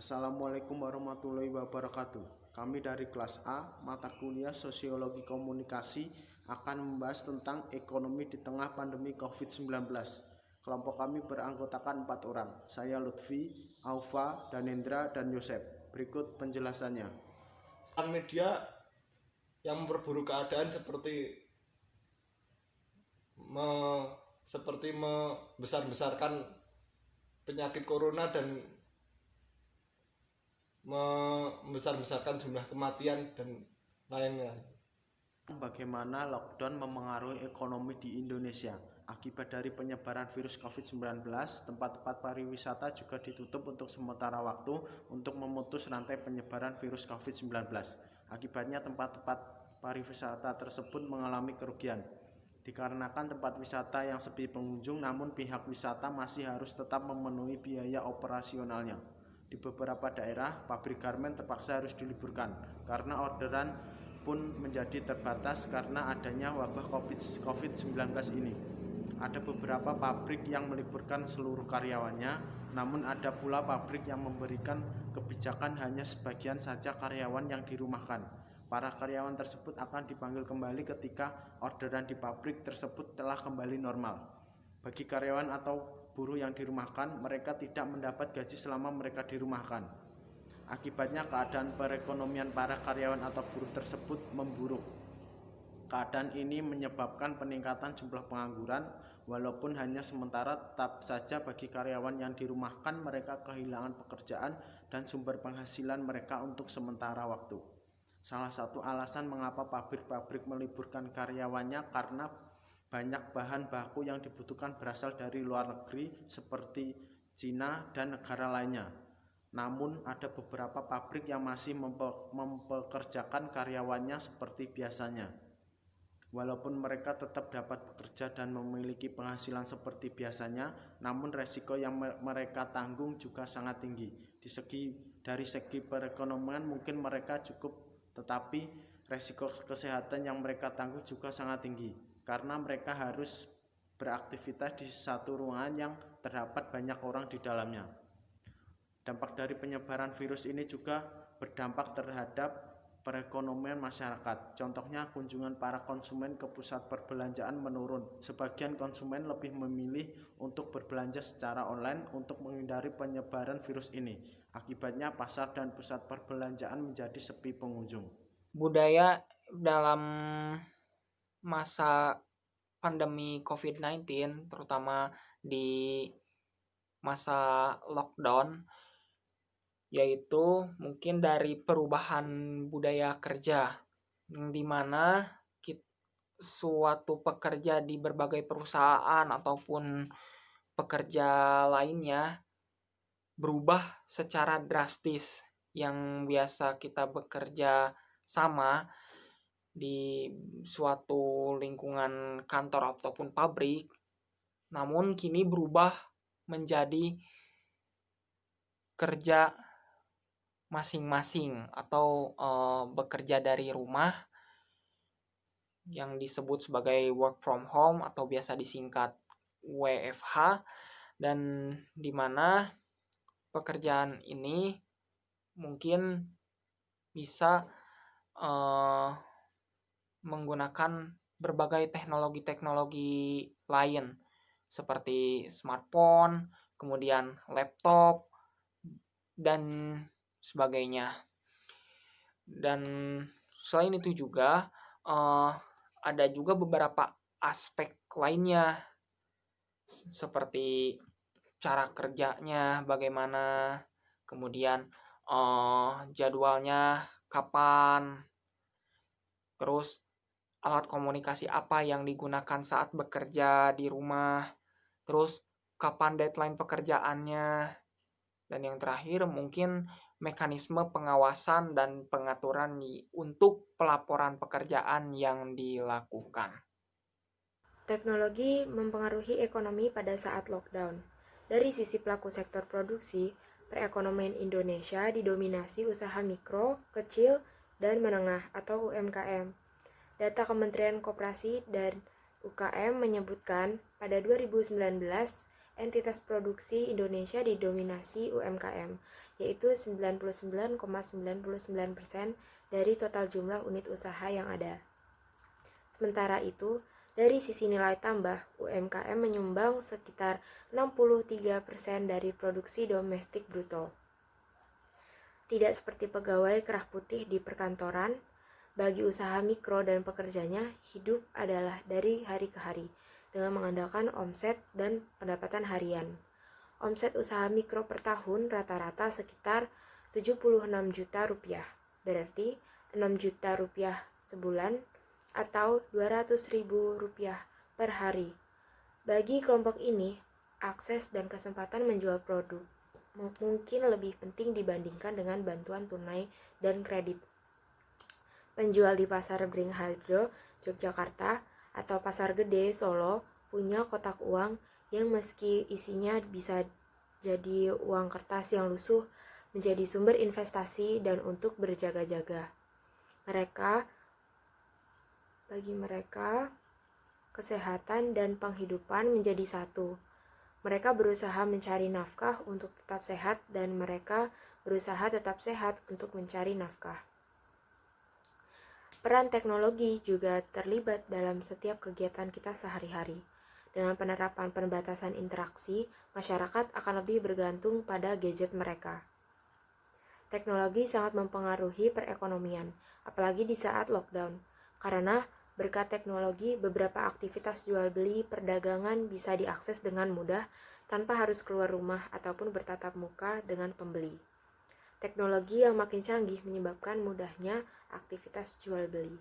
Assalamualaikum warahmatullahi wabarakatuh. Kami dari kelas A, mata kuliah Sosiologi Komunikasi akan membahas tentang ekonomi di tengah pandemi COVID-19. Kelompok kami beranggotakan 4 orang. Saya Lutfi, Aufa, Danendra, dan Yosep. Berikut penjelasannya. Media yang memperburuk keadaan seperti membesar-besarkan penyakit corona dan membesar-besarkan jumlah kematian dan lain-lain. Bagaimana lockdown memengaruhi ekonomi di Indonesia? Akibat dari penyebaran virus COVID-19, tempat-tempat pariwisata juga ditutup untuk sementara waktu untuk memutus rantai penyebaran virus COVID-19. Akibatnya tempat-tempat pariwisata tersebut mengalami kerugian. Dikarenakan tempat wisata yang sepi pengunjung, namun pihak wisata masih harus tetap memenuhi biaya operasionalnya. Di beberapa daerah, pabrik garmen terpaksa harus diliburkan karena orderan pun menjadi terbatas karena adanya wabah COVID-19 ini. Ada beberapa pabrik yang meliburkan seluruh karyawannya, namun ada pula pabrik yang memberikan kebijakan hanya sebagian saja karyawan yang dirumahkan. Para karyawan tersebut akan dipanggil kembali ketika orderan di pabrik tersebut telah kembali normal. Bagi karyawan atau buruh yang dirumahkan, mereka tidak mendapat gaji selama mereka dirumahkan. Akibatnya keadaan perekonomian para karyawan atau buruh tersebut memburuk. Keadaan ini menyebabkan peningkatan jumlah pengangguran, walaupun hanya sementara. Tetap saja bagi karyawan yang dirumahkan, mereka kehilangan pekerjaan dan sumber penghasilan mereka untuk sementara waktu. Salah satu alasan mengapa pabrik-pabrik meliburkan karyawannya karena banyak bahan baku yang dibutuhkan berasal dari luar negeri seperti Cina dan negara lainnya. Namun ada beberapa pabrik yang masih mempekerjakan karyawannya seperti biasanya. Walaupun mereka tetap dapat bekerja dan memiliki penghasilan seperti biasanya, namun resiko yang mereka tanggung juga sangat tinggi. Dari segi perekonomian mungkin mereka cukup, tetapi resiko kesehatan yang mereka tanggung juga sangat tinggi karena mereka harus beraktivitas di satu ruangan yang terdapat banyak orang di dalamnya. Dampak dari penyebaran virus ini juga berdampak terhadap perekonomian masyarakat. Contohnya, kunjungan para konsumen ke pusat perbelanjaan menurun. Sebagian konsumen lebih memilih untuk berbelanja secara online untuk menghindari penyebaran virus ini. Akibatnya, pasar dan pusat perbelanjaan menjadi sepi pengunjung. Budaya dalam masa pandemi COVID-19, terutama di masa lockdown, yaitu mungkin dari perubahan budaya kerja, di mana suatu pekerja di berbagai perusahaan ataupun pekerja lainnya berubah secara drastis. Yang biasa kita bekerja sama di suatu lingkungan kantor ataupun pabrik, namun kini berubah menjadi kerja masing-masing atau bekerja dari rumah yang disebut sebagai work from home atau biasa disingkat WFH, dan di mana pekerjaan ini mungkin bisa menggunakan berbagai teknologi-teknologi lain seperti smartphone, kemudian laptop, dan sebagainya. Dan selain itu juga ada juga beberapa aspek lainnya seperti cara kerjanya bagaimana, kemudian jadwalnya kapan, terus alat komunikasi apa yang digunakan saat bekerja di rumah, terus kapan deadline pekerjaannya, dan yang terakhir mungkin mekanisme pengawasan dan pengaturan untuk pelaporan pekerjaan yang dilakukan. Teknologi mempengaruhi ekonomi pada saat lockdown. Dari sisi pelaku sektor produksi, perekonomian Indonesia didominasi usaha mikro, kecil, dan menengah atau UMKM. Data Kementerian Koperasi dan UKM menyebutkan pada 2019 entitas produksi Indonesia didominasi UMKM, yaitu 99,99% dari total jumlah unit usaha yang ada. Sementara itu, dari sisi nilai tambah, UMKM menyumbang sekitar 63% dari produksi domestik bruto. Tidak seperti pegawai kerah putih di perkantoran, bagi usaha mikro dan pekerjanya, hidup adalah dari hari ke hari, dengan mengandalkan omset dan pendapatan harian. Omset usaha mikro per tahun rata-rata sekitar 76 juta rupiah, berarti 6 juta rupiah sebulan atau 200.000 rupiah per hari. Bagi kelompok ini, akses dan kesempatan menjual produk mungkin lebih penting dibandingkan dengan bantuan tunai dan kredit. Penjual di Pasar Beringharjo, Yogyakarta, atau Pasar Gede, Solo, punya kotak uang yang meski isinya bisa jadi uang kertas yang lusuh, menjadi sumber investasi dan untuk berjaga-jaga. Bagi mereka, kesehatan dan penghidupan menjadi satu. Mereka berusaha mencari nafkah untuk tetap sehat dan mereka berusaha tetap sehat untuk mencari nafkah. Peran teknologi juga terlibat dalam setiap kegiatan kita sehari-hari. Dengan penerapan pembatasan interaksi, masyarakat akan lebih bergantung pada gadget mereka. Teknologi sangat mempengaruhi perekonomian, apalagi di saat lockdown, karena berkat teknologi, beberapa aktivitas jual beli perdagangan bisa diakses dengan mudah tanpa harus keluar rumah ataupun bertatap muka dengan pembeli. Teknologi yang makin canggih menyebabkan mudahnya aktivitas jual beli.